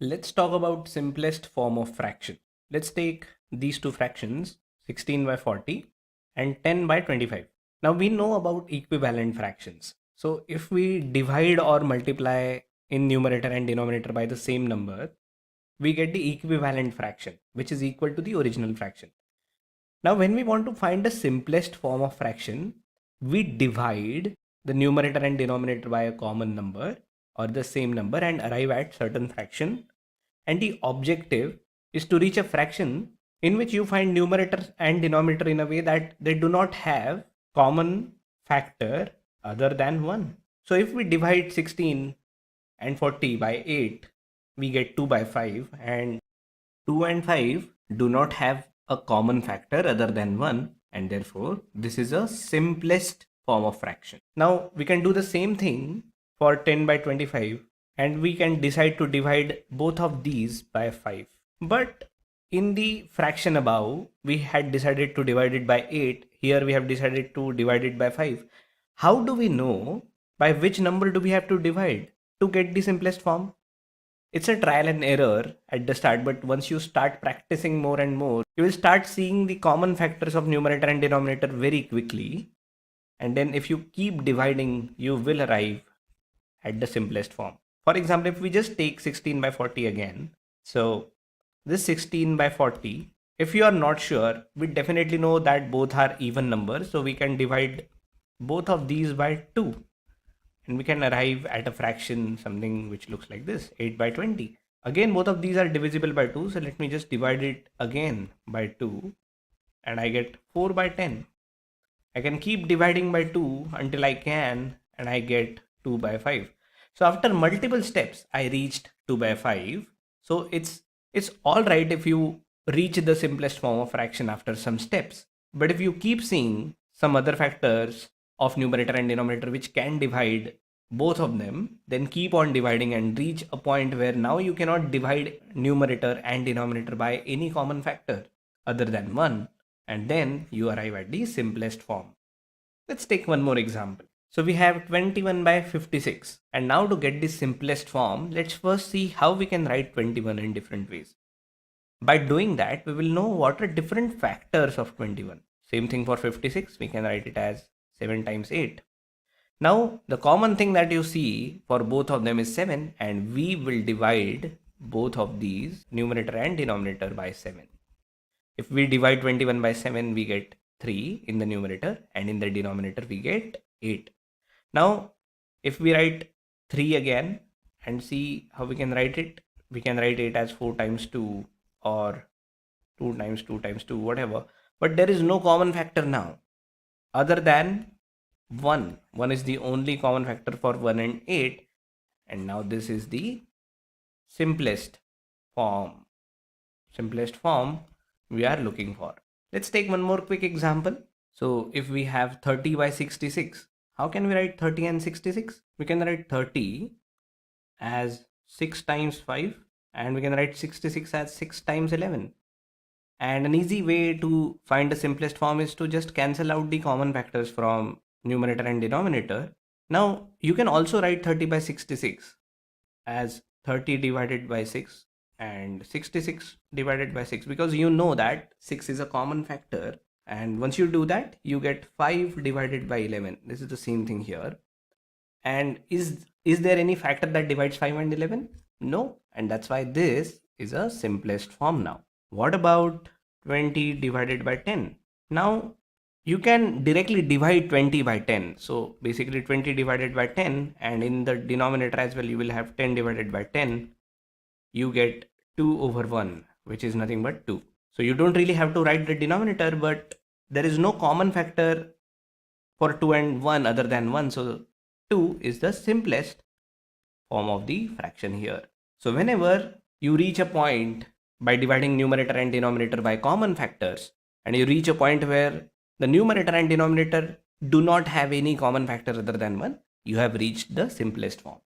Let's talk about simplest form of fraction. Let's take these two fractions, 16 by 40 and 10 by 25. Now we know about equivalent fractions. So if we divide or multiply in numerator and denominator by the same number, we get the equivalent fraction, which is equal to the original fraction. Now when we want to find the simplest form of fraction, we divide the numerator and denominator by a common number or the same number and arrive at certain fraction, and the objective is to reach a fraction in which you find numerator and denominator in a way that they do not have common factor other than 1. So if we divide 16 and 40 by 8, we get 2 by 5, and 2 and 5 do not have a common factor other than 1, and therefore this is a simplest form of fraction. Now we can do the same thing for 10 by 25, and we can decide to divide both of these by 5. But in the fraction above, we had decided to divide it by 8. Here we have decided to divide it by 5. How do we know by which number do we have to divide to get the simplest form? It's a trial and error at the start, but once you start practicing more and more, you will start seeing the common factors of numerator and denominator very quickly. And then if you keep dividing, you will arrive at the simplest form. For example, if we just take 16 by 40 again, so this 16 by 40, if you are not sure, we definitely know that both are even numbers, so we can divide both of these by 2, and we can arrive at a fraction, something which looks like this, 8 by 20. Again, both of these are divisible by 2, so let me just divide it again by 2, and I get 4 by 10. I can keep dividing by 2 until I can, and I get 2 by 5. So after multiple steps, I reached 2 by 5. So it's all right if you reach the simplest form of fraction after some steps. But if you keep seeing some other factors of numerator and denominator which can divide both of them, then keep on dividing and reach a point where now you cannot divide numerator and denominator by any common factor other than 1. And then you arrive at the simplest form. Let's take one more example. So we have 21 by 56, and now to get the simplest form, let's first see how we can write 21 in different ways. By doing that, we will know what are different factors of 21. Same thing for 56, we can write it as 7 times 8. Now the common thing that you see for both of them is 7, and we will divide both of these, numerator and denominator, by 7. If we divide 21 by 7, we get 3 in the numerator, and in the denominator we get 8. Now, if we write 3 again and see how we can write it, we can write it as 4 times 2 or 2 times 2 times 2, whatever. But there is no common factor now other than 1. 1 is the only common factor for 1 and 8. And now this is the simplest form we are looking for. Let's take one more quick example. So if we have 30 by 66, how can we write 30 and 66? We can write 30 as 6 times 5, and we can write 66 as 6 times 11. And an easy way to find the simplest form is to just cancel out the common factors from numerator and denominator. Now you can also write 30 by 66 as 30 divided by 6 and 66 divided by 6, because you know that 6 is a common factor. And once you do that, you get 5 divided by 11. This is the same thing here. And is there any factor that divides 5 and 11? No. And that's why this is a simplest form now. What about 20 divided by 10? Now you can directly divide 20 by 10. So basically 20 divided by 10, and in the denominator as well, you will have 10 divided by 10. You get 2 over 1, which is nothing but 2. So you don't really have to write the denominator, but there is no common factor for 2 and 1 other than 1. So 2 is the simplest form of the fraction here. So whenever you reach a point by dividing numerator and denominator by common factors, and you reach a point where the numerator and denominator do not have any common factor other than 1, you have reached the simplest form.